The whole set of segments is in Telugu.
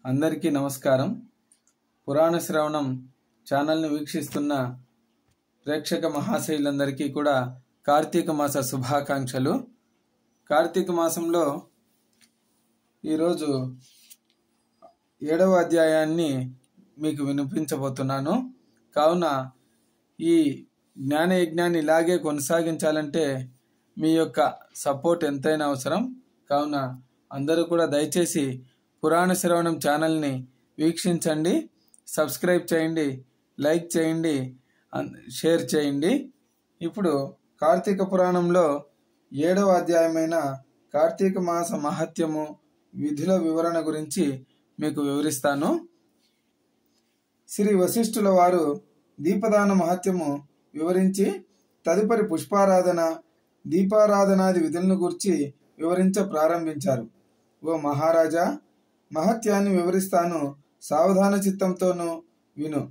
అందరికీ నమస్కారం. పురాణ శ్రవణం ఛానల్ని వీక్షిస్తున్న ప్రేక్షక మహాశయులందరికీ కూడా కార్తీక మాస శుభాకాంక్షలు. కార్తీక మాసంలో ఈరోజు 7వ అధ్యాయాన్ని మీకు వినిపించబోతున్నాను. కావున ఈ జ్ఞాన యజ్ఞాన్ని ఇలాగే కొనసాగించాలంటే మీ యొక్క సపోర్ట్ ఎంతైనా అవసరం. కావున అందరూ కూడా దయచేసి పురాణ శ్రవణం ఛానల్ని వీక్షించండి, సబ్స్క్రైబ్ చేయండి, లైక్ చేయండి, షేర్ చేయండి. ఇప్పుడు కార్తీక పురాణంలో 7వ అధ్యాయమైన కార్తీక మాస మహత్యము విధుల వివరణ గురించి మీకు వివరిస్తాను. శ్రీ వశిష్ఠుల వారు దీపదాన మహత్యము వివరించి తదుపరి పుష్పారాధన, దీపారాధనాది విధులను గురించి వివరించ ప్రారంభించారు. ఓ మహారాజా, మహత్యాన్ని వివరిస్తాను, సావధాన చిత్తంతోనూ విను.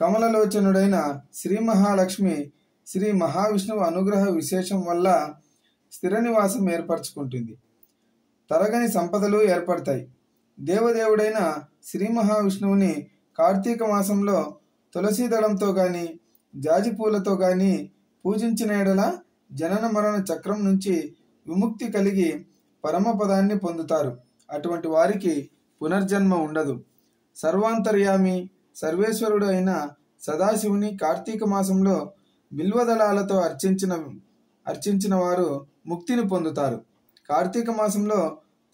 కమలలోచనుడైన శ్రీ మహాలక్ష్మి శ్రీ మహావిష్ణువు అనుగ్రహ విశేషం వల్ల స్థిర నివాసం ఏర్పరచుకుంటుంది. తరగని సంపదలు ఏర్పడతాయి. దేవదేవుడైన శ్రీ మహావిష్ణువుని కార్తీక మాసంలో తులసీ దళంతో గాని జాజి పూలతో గాని పూజించిన ఎడల జనన మరణ చక్రం నుంచి విముక్తి కలిగి పరమపదాన్ని పొందుతారు. అటువంటి వారికి పునర్జన్మ ఉండదు. సర్వాంతర్యామి సర్వేశ్వరుడు అయిన సదాశివుని కార్తీక మాసంలో బిల్వదళాలతో అర్చించిన వారు ముక్తిని పొందుతారు. కార్తీక మాసంలో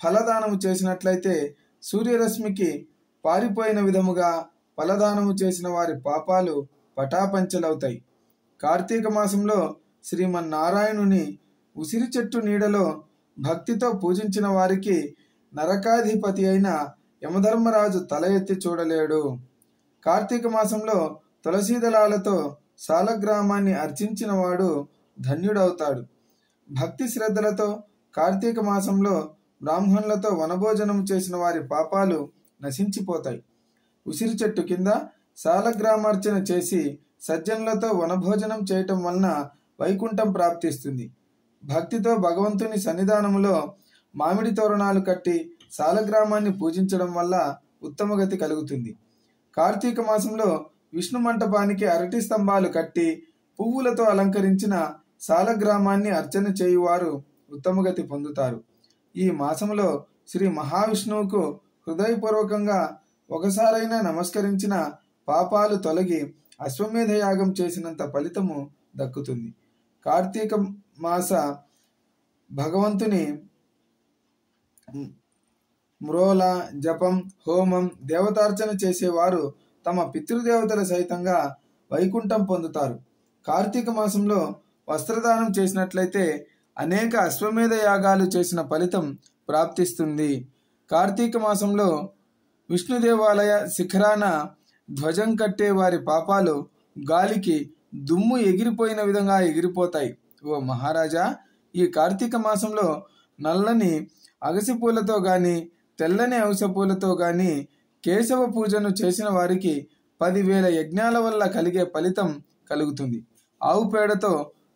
ఫలదానము చేసినట్లయితే సూర్యరశ్మికి పారిపోయిన విధముగా ఫలదానము చేసిన వారి పాపాలు పటాపంచలవుతాయి. కార్తీక మాసంలో శ్రీమన్నారాయణుని ఉసిరి చెట్టు నీడలో భక్తితో పూజించిన వారికి నరకాధిపతి అయిన యమధర్మరాజు తల ఎత్తి చూడలేడు. కార్తీక మాసంలో తులసీదళాలతో సాలగ్రామాన్ని అర్చించిన వాడు ధన్యుడవుతాడు. భక్తి శ్రద్ధలతో కార్తీక మాసంలో బ్రాహ్మణులతో వనభోజనం చేసిన వారి పాపాలు నశించిపోతాయి. ఉసిరి చెట్టు కింద సాలగ్రామార్చన చేసి సజ్జనులతో వనభోజనం చేయటం వలన వైకుంఠం ప్రాప్తిస్తుంది. భక్తితో భగవంతుని సన్నిధానములో మామిడి తోరణాలు కట్టి సాలగ్రామాన్ని పూజించడం వల్ల ఉత్తమగతి కలుగుతుంది. కార్తీక మాసంలో విష్ణు మంటపానికి అరటి స్తంభాలు కట్టి పువ్వులతో అలంకరించిన సాలగ్రామాన్ని అర్చన చేయువారు ఉత్తమగతి పొందుతారు. ఈ మాసంలో శ్రీ మహావిష్ణువుకు హృదయపూర్వకంగా ఒకసారైనా నమస్కరించిన పాపాలు తొలగి అశ్వమేధ యాగం చేసినంత ఫలితము దక్కుతుంది. కార్తీక మాస భగవంతుని మ్రోల, జపం, హోమం, దేవతార్చన చేసేవారు తమ పితృదేవతల సహితంగా వైకుంఠం పొందుతారు. కార్తీక మాసంలో వస్త్రదానం చేసినట్లయితే అనేక అశ్వమేధ యాగాలు చేసిన ఫలితం ప్రాప్తిస్తుంది. కార్తీక మాసంలో విష్ణు దేవాలయ శిఖరాన ధ్వజం కట్టే వారి పాపాలు గాలికి దుమ్ము ఎగిరిపోయిన విధంగా ఎగిరిపోతాయి. ఓ మహారాజా, ఈ కార్తీక మాసంలో నల్లని అగసి పూలతో గాని తెల్లని అవిసె పూలతో గాని కేశవ పూజను చేసిన వారికి 10,000 యజ్ఞాల వల్ల కలిగే ఫలితం కలుగుతుంది. ఆవు పేడతో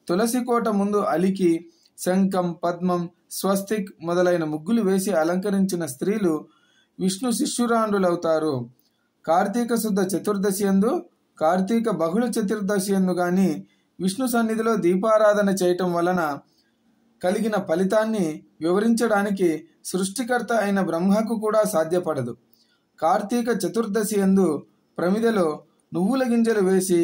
తులసి కోట ముందు అలికి శంఖం, పద్మం, స్వస్తిక్ మొదలైన ముగ్గులు వేసి అలంకరించిన స్త్రీలు విష్ణు శిష్యురాండులవుతారు. కార్తీక శుద్ధ చతుర్దశి యందు, కార్తీక బహుళ చతుర్దశి యందు గాని విష్ణు సన్నిధిలో దీపారాధన చేయటం వలన కలిగిన ఫలితాన్ని వివరించడానికి సృష్టికర్త అయిన బ్రహ్మకు కూడా సాధ్యపడదు. కార్తీక చతుర్దశి యందు ప్రమిదలో నువ్వుల గింజలు వేసి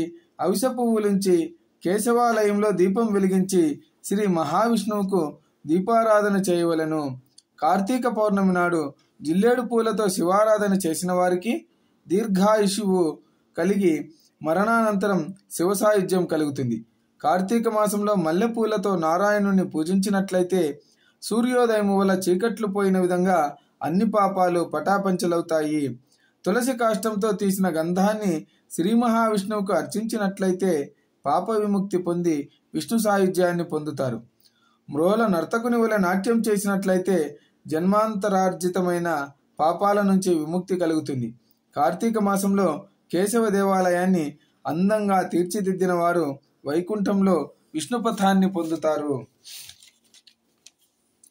అవిసె పువ్వులుంచి కేశవాలయంలో దీపం వెలిగించి శ్రీ మహావిష్ణువుకు దీపారాధన చేయవలెను. కార్తీక పౌర్ణమి నాడు జిల్లేడు పూలతో శివారాధన చేసిన వారికి దీర్ఘాయుషువు కలిగి మరణానంతరం శివ సాయుధ్యం కలుగుతుంది. కార్తీక మాసంలో మల్లెపూలతో నారాయణుని పూజించినట్లయితే సూర్యోదయం వల్ల చీకట్లు పోయిన విధంగా అన్ని పాపాలు పటాపంచలవుతాయి. తులసి కాష్టంతో తీసిన గంధాన్ని శ్రీ మహావిష్ణువుకు అర్చించినట్లయితే పాప విముక్తి పొంది విష్ణు సాయుధ్యాన్ని పొందుతారు. మ్రోల నర్తకుని వలె నాట్యం చేసినట్లయితే జన్మాంతరార్జితమైన పాపాల నుంచి విముక్తి కలుగుతుంది. కార్తీక మాసంలో కేశవ దేవాలయాన్ని అందంగా తీర్చిదిద్దిన వారు వైకుంఠంలో విష్ణుపథాన్ని పొందుతారు.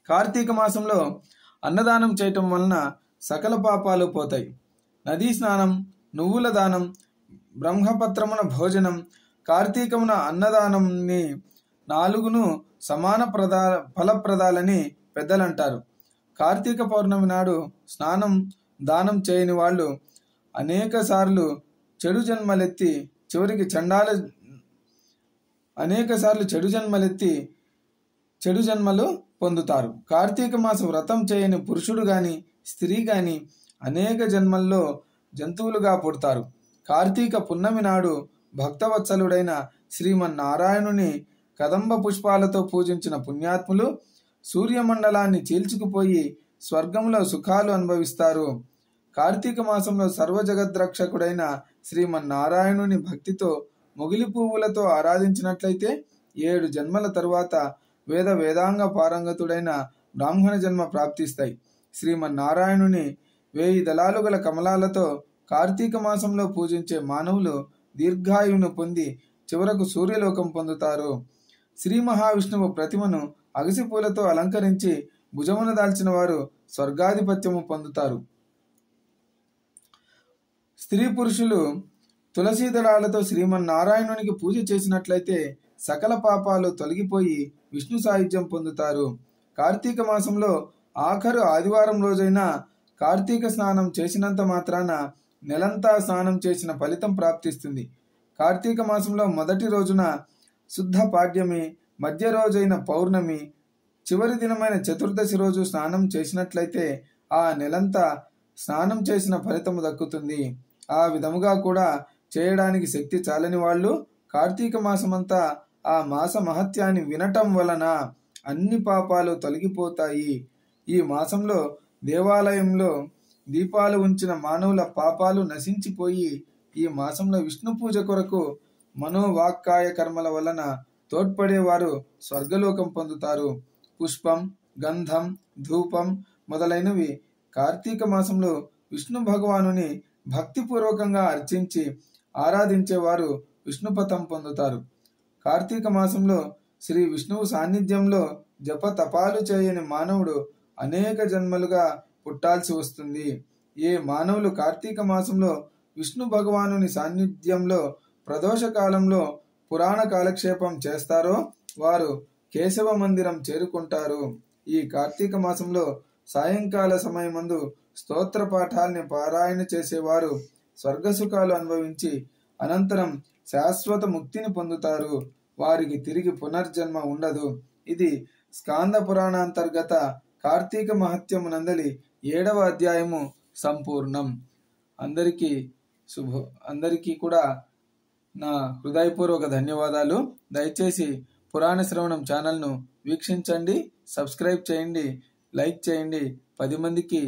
కార్తీక మాసంలో అన్నదానం చేయటం వలన సకల పాపాలు పోతాయి. నదీ స్నానం, నువ్వుల దానం, బ్రహ్మపత్రమున భోజనం, కార్తీకమున అన్నదానంని నాలుగును సమాన ఫలప్రదాలని పెద్దలంటారు. కార్తీక పౌర్ణమి నాడు స్నానం దానం చేయని వాళ్ళు అనేక సార్లు చెడు జన్మలెత్తి చెడు జన్మలు పొందుతారు. కార్తీక మాస వ్రతం చేయని పురుషుడు గాని స్త్రీ గాని అనేక జన్మల్లో జంతువులుగా పుడతారు. కార్తీక పున్నమి నాడు భక్తవత్సలుడైన శ్రీమన్నారాయణుని కదంబ పుష్పాలతో పూజించిన పుణ్యాత్ములు సూర్యమండలాన్ని చీల్చుకుపోయి స్వర్గంలో సుఖాలు అనుభవిస్తారు. కార్తీక మాసంలో సర్వజగద్రక్షకుడైన శ్రీమన్నారాయణుని భక్తితో మొగిలి పువ్వులతో ఆరాధించినట్లయితే 7 జన్మల తరువాత వేదాంగ పారంగతుడైన బ్రాహ్మణ జన్మ ప్రాప్తిస్తాయి. శ్రీమన్నారాయణుని 1000 దళాలు గల కమలాలతో కార్తీక మాసంలో పూజించే మానవులు దీర్ఘాయువును పొంది చివరకు సూర్యలోకం పొందుతారు. శ్రీ మహావిష్ణువు ప్రతిమను అగసి పూలతో అలంకరించి భుజమున దాల్చిన వారు స్వర్గాధిపత్యము పొందుతారు. స్త్రీ పురుషులు తులసీ దళాలతో శ్రీమన్నారాయణునికి పూజ చేసినట్లయితే సకల పాపాలు తొలగిపోయి విష్ణు సాయుధ్యం పొందుతారు. కార్తీక మాసంలో ఆఖరు ఆదివారం రోజైన కార్తీక స్నానం చేసినంత మాత్రాన నెలంతా స్నానం చేసిన ఫలితం ప్రాప్తిస్తుంది. కార్తీక మాసంలో మొదటి రోజున శుద్ధ పాడ్యమి, మధ్య రోజైన పౌర్ణమి, చివరి దినమైన చతుర్దశి రోజు స్నానం చేసినట్లయితే ఆ నెలంతా స్నానం చేసిన ఫలితము దక్కుతుంది. ఆ విధముగా కూడా చేయడానికి శక్తి చాలని వాళ్ళు కార్తీక మాసమంతా ఆ మాస మహత్యాన్ని వినటం వలన అన్ని పాపాలు తొలగిపోతాయి. ఈ మాసంలో దేవాలయంలో దీపాలు ఉంచిన మానవుల పాపాలు నశించిపోయి ఈ మాసంలో విష్ణు పూజ కొరకు మనోవాక్కాయ కర్మల వలన తోడ్పడేవారు స్వర్గలోకం పొందుతారు. పుష్పం, గంధం, ధూపం మొదలైనవి కార్తీక మాసంలో విష్ణు భగవానుని భక్తిపూర్వకంగా అర్చించి ఆరాధించేవారు విష్ణుపథం పొందుతారు. కార్తీక మాసంలో శ్రీ విష్ణువు సాన్నిధ్యంలో జప తపాలు చేయని మానవుడు అనేక జన్మలుగా పుట్టాల్సి వస్తుంది. ఏ మానవులు కార్తీక మాసంలో విష్ణు భగవానుని సాన్నిధ్యంలో ప్రదోష కాలంలో పురాణ కాలక్షేపం చేస్తారో వారు కేశవ మందిరం చేరుకుంటారు. ఈ కార్తీక మాసంలో సాయంకాల సమయమందు స్తోత్ర పాఠాల్ని పారాయణ చేసేవారు స్వర్గసుఖాలు అనుభవించి అనంతరం శాశ్వత ముక్తిని పొందుతారు. వారికి తిరిగి పునర్జన్మ ఉండదు. ఇది స్కాంద పురాణాంతర్గత కార్తీక మహత్యమునందలి 7వ అధ్యాయము సంపూర్ణం. అందరికీ కూడా నా హృదయపూర్వక ధన్యవాదాలు. దయచేసి పురాణ శ్రవణం ఛానల్ను వీక్షించండి, సబ్స్క్రైబ్ చేయండి, లైక్ చేయండి, 10 మందికి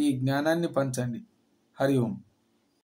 ఈ జ్ఞానాన్ని పంచండి. హరి ఓం.